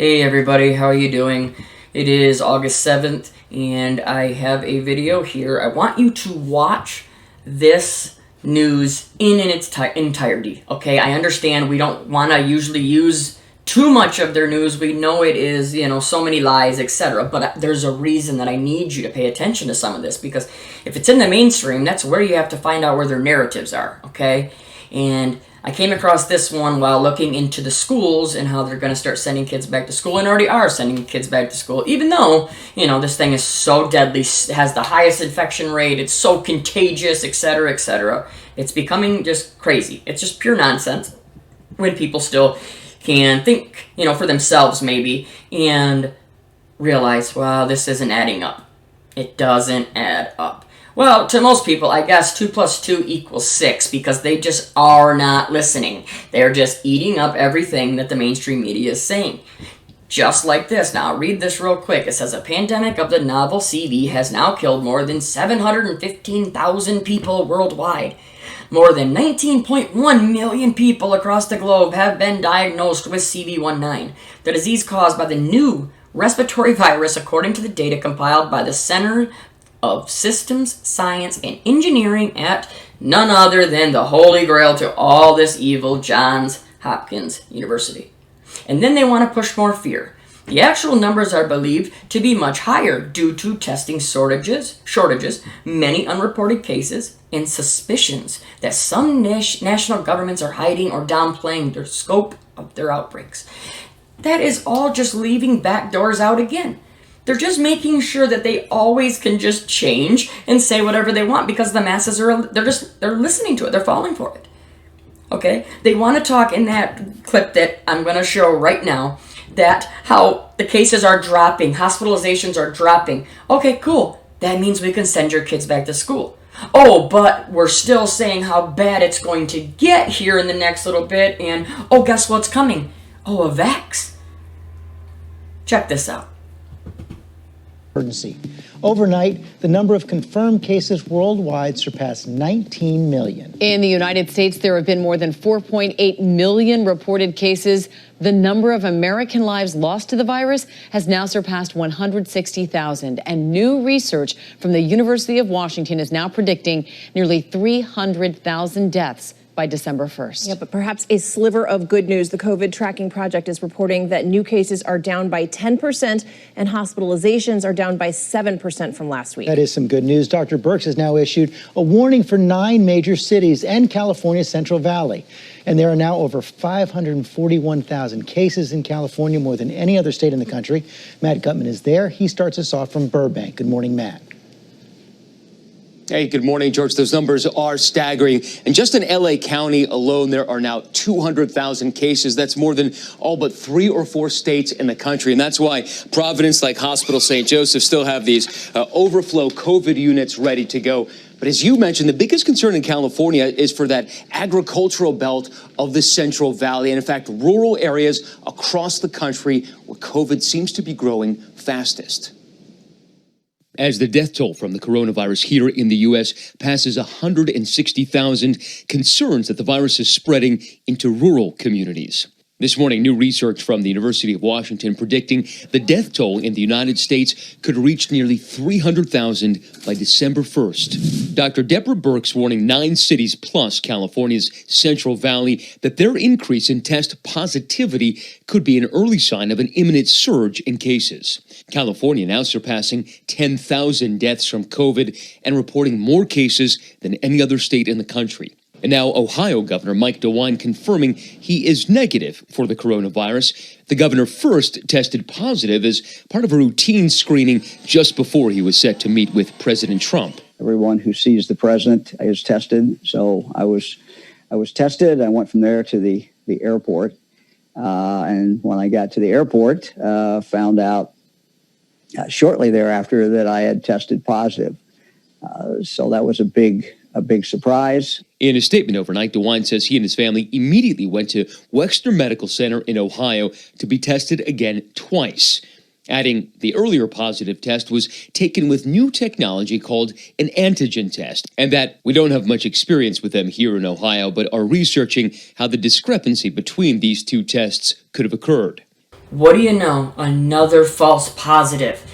Hey everybody, how are you doing? It is August 7th and I have a video here. I want you to watch this news in its entirety, okay? I understand we don't want to usually use too much of their news. We know it is, so many lies, etc. But there's a reason that I need you to pay attention to some of this, because if it's in the mainstream, that's where you have to find out where their narratives are, okay? And I came across this one while looking into the schools and how they're going to start sending kids back to school, and already are sending kids back to school, even though, this thing is so deadly, has the highest infection rate, it's so contagious, etc., etc. It's becoming just crazy. It's just pure nonsense when people still can think, for themselves maybe, and realize, wow, this isn't adding up. It doesn't add up. Well, to most people, I guess 2 + 2 = 6, because they just are not listening. They're just eating up everything that the mainstream media is saying. Just like this. Now, read this real quick. It says, a pandemic of the novel CV has now killed more than 715,000 people worldwide. More than 19.1 million people across the globe have been diagnosed with CV19, the disease caused by the new respiratory virus, according to the data compiled by the Center of Systems, Science, and Engineering at none other than the Holy Grail to all this evil, Johns Hopkins University. And then they want to push more fear. The actual numbers are believed to be much higher due to testing shortages, many unreported cases, and suspicions that some national governments are hiding or downplaying the scope of their outbreaks. That is all just leaving back doors out again. They're just making sure that they always can just change and say whatever they want, because the masses they're listening to it. They're falling for it. Okay? They want to talk in that clip that I'm going to show right now, that how the cases are dropping, hospitalizations are dropping. Okay, cool. That means we can send your kids back to school. Oh, but we're still saying how bad it's going to get here in the next little bit, and oh, guess what's coming? Oh, a VAX. Check this out. Emergency. Overnight, the number of confirmed cases worldwide surpassed 19 million. In the United States, there have been more than 4.8 million reported cases. The number of American lives lost to the virus has now surpassed 160,000. And new research from the University of Washington is now predicting nearly 300,000 deaths by December 1st. Yeah, but perhaps a sliver of good news. The COVID Tracking Project is reporting that new cases are down by 10% and hospitalizations are down by 7% from last week. That is some good news. Dr. Birx has now issued a warning for 9 major cities and California's Central Valley. And there are now over 541,000 cases in California, more than any other state in the country. Matt Gutman is there. He starts us off from Burbank. Good morning, Matt. Hey, good morning, George. Those numbers are staggering. And just in LA County alone, there are now 200,000 cases. That's more than all but 3 or 4 states in the country. And that's why Providence, like Hospital St. Joseph, still have these overflow COVID units ready to go. But as you mentioned, the biggest concern in California is for that agricultural belt of the Central Valley, and in fact, rural areas across the country where COVID seems to be growing fastest. As the death toll from the coronavirus here in the U.S. passes 160,000, concerns that the virus is spreading into rural communities. This morning, new research from the University of Washington predicting the death toll in the United States could reach nearly 300,000 by December 1st. Dr. Deborah Birx warning 9 cities plus California's Central Valley that their increase in test positivity could be an early sign of an imminent surge in cases. California now surpassing 10,000 deaths from COVID and reporting more cases than any other state in the country. And now Ohio Governor Mike DeWine confirming he is negative for the coronavirus. The governor first tested positive as part of a routine screening just before he was set to meet with President Trump. Everyone who sees the president is tested. So I was tested. I went from there to the airport. And when I got to the airport, found out shortly thereafter that I had tested positive. So that was a big surprise. In a statement overnight, DeWine says he and his family immediately went to Wexner Medical Center in Ohio to be tested again twice. Adding, the earlier positive test was taken with new technology called an antigen test, and that we don't have much experience with them here in Ohio, but are researching how the discrepancy between these two tests could have occurred. What do you know? Another false positive.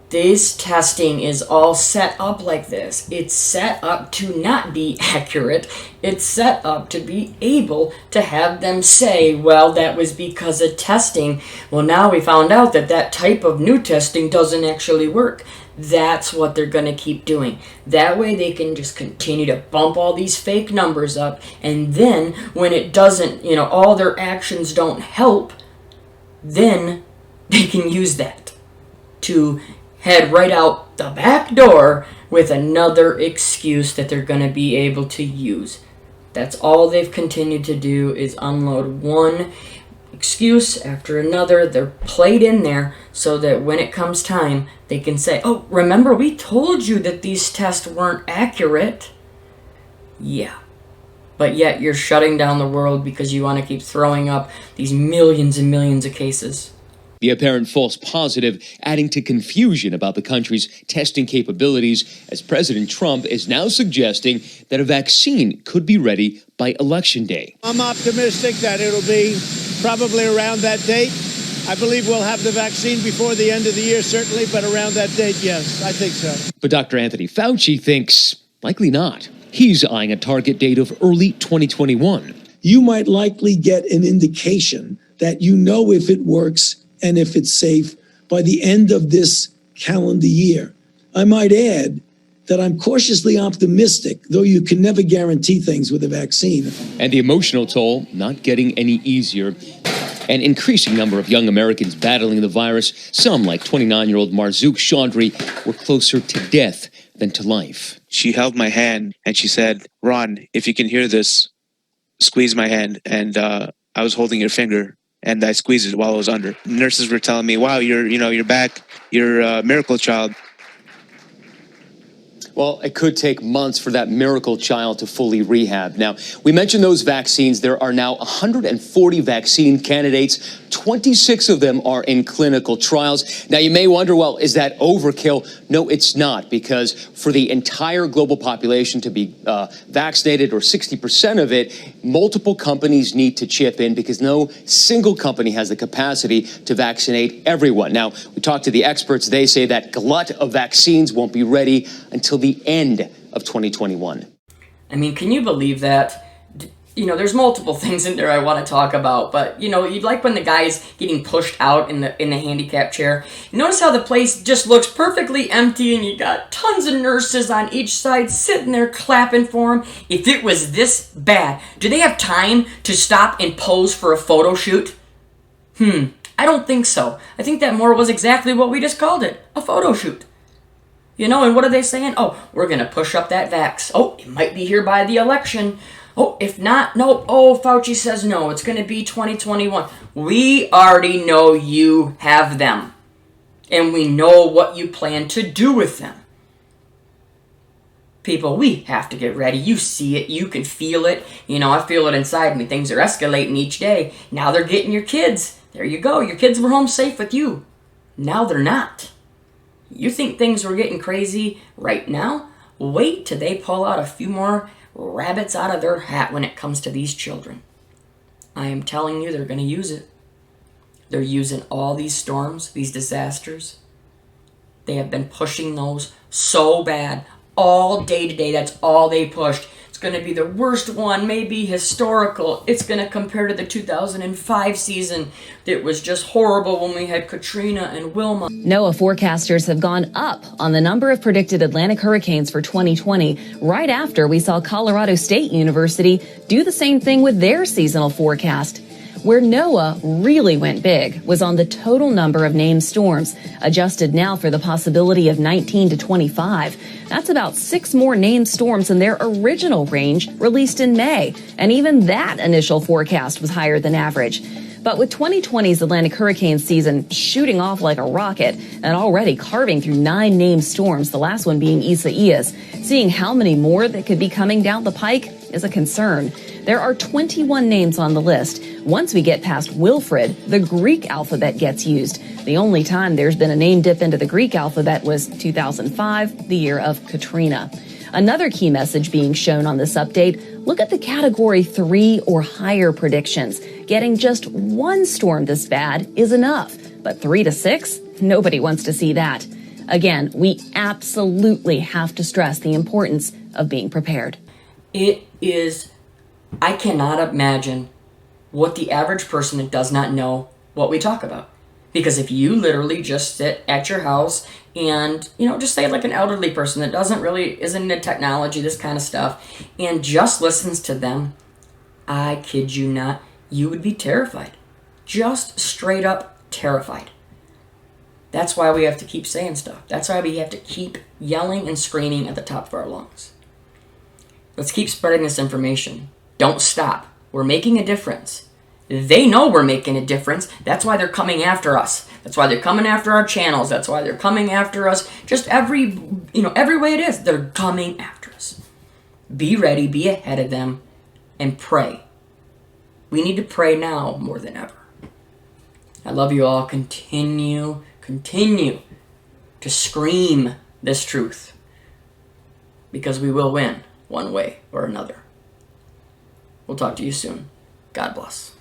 This testing is all set up like this. It's set up to not be accurate. It's set up to be able to have them say, well, that was because of testing. Well, now we found out that that type of new testing doesn't actually work. That's what they're going to keep doing. That way they can just continue to bump all these fake numbers up. And then when it doesn't, all their actions don't help, then they can use that to head right out the back door with another excuse that they're going to be able to use. That's all they've continued to do, is unload one excuse after another. They're played in there so that when it comes time, they can say, oh, remember we told you that these tests weren't accurate. Yeah. But yet you're shutting down the world because you want to keep throwing up these millions and millions of cases. The apparent false positive adding to confusion about the country's testing capabilities, as President Trump is now suggesting that a vaccine could be ready by Election Day. I'm optimistic that it'll be probably around that date. I believe we'll have the vaccine before the end of the year, certainly, but around that date, yes, I think so. But Dr. Anthony Fauci thinks likely not. He's eyeing a target date of early 2021. You might likely get an indication that you know if it works and if it's safe by the end of this calendar year. I might add that I'm cautiously optimistic, though you can never guarantee things with a vaccine. And the emotional toll not getting any easier. An increasing number of young Americans battling the virus, some like 29-year-old Marzouk Chaudhry, were closer to death than to life. She held my hand and she said, Ron, if you can hear this, squeeze my hand. And I was holding your finger. And I squeezed it while I was under. Nurses were telling me, wow, you're back. You're a miracle child. Well, it could take months for that miracle child to fully rehab. Now, we mentioned those vaccines. There are now 140 vaccine candidates. 26 of them are in clinical trials. Now, you may wonder, well, is that overkill? No, it's not, because for the entire global population to be vaccinated, or 60% of it, multiple companies need to chip in because no single company has the capacity to vaccinate everyone. Now, we talked to the experts. They say that glut of vaccines won't be ready until the end of 2021. I mean, can you believe that? There's multiple things in there I want to talk about, but you'd like when the guy's getting pushed out in the handicap chair. You notice how the place just looks perfectly empty, and you got tons of nurses on each side sitting there clapping for him. If it was this bad, do they have time to stop and pose for a photo shoot? I don't think so. I think that more was exactly what we just called it, a photo shoot. And what are they saying? Oh, we're going to push up that VAX. Oh, it might be here by the election. Oh, if not, no. Oh, Fauci says no, it's going to be 2021. We already know you have them. And we know what you plan to do with them. People, we have to get ready. You see it. You can feel it. I feel it inside me. Things are escalating each day. Now they're getting your kids. There you go. Your kids were home safe with you. Now they're not. You think things were getting crazy right now? Wait till they pull out a few more rabbits out of their hat when it comes to these children. I am telling you, they're going to use it. They're using all these storms, these disasters. They have been pushing those so bad all day today. That's all they pushed. It's going to be the worst one, maybe historical. It's going to compare to the 2005 season that was just horrible when we had Katrina and Wilma. NOAA forecasters have gone up on the number of predicted Atlantic hurricanes for 2020 right after we saw Colorado State University do the same thing with their seasonal forecast. Where NOAA really went big was on the total number of named storms, adjusted now for the possibility of 19 to 25. That's about 6 more named storms than their original range released in May. And even that initial forecast was higher than average. But with 2020's Atlantic hurricane season shooting off like a rocket and already carving through 9 named storms, the last one being Isaias, seeing how many more that could be coming down the pike is a concern. There are 21 names on the list. Once we get past Wilfred, the Greek alphabet gets used. The only time there's been a name dip into the Greek alphabet was 2005, the year of Katrina. Another key message being shown on this update, look at the category 3 or higher predictions. Getting just one storm this bad is enough, but 3 to 6? Nobody wants to see that. Again, we absolutely have to stress the importance of being prepared. It is, I cannot imagine what the average person that does not know what we talk about. Because if you literally just sit at your house and, just say like an elderly person that isn't into technology, this kind of stuff, and just listens to them, I kid you not, you would be terrified. Just straight up terrified. That's why we have to keep saying stuff. That's why we have to keep yelling and screaming at the top of our lungs. Let's keep spreading this information. Don't stop. We're making a difference. They know we're making a difference. That's why they're coming after us. That's why they're coming after our channels. That's why they're coming after us. Just every way it is, they're coming after us. Be ready, be ahead of them, and pray. We need to pray now more than ever. I love you all. Continue to scream this truth, because we will win one way or another. We'll talk to you soon. God bless.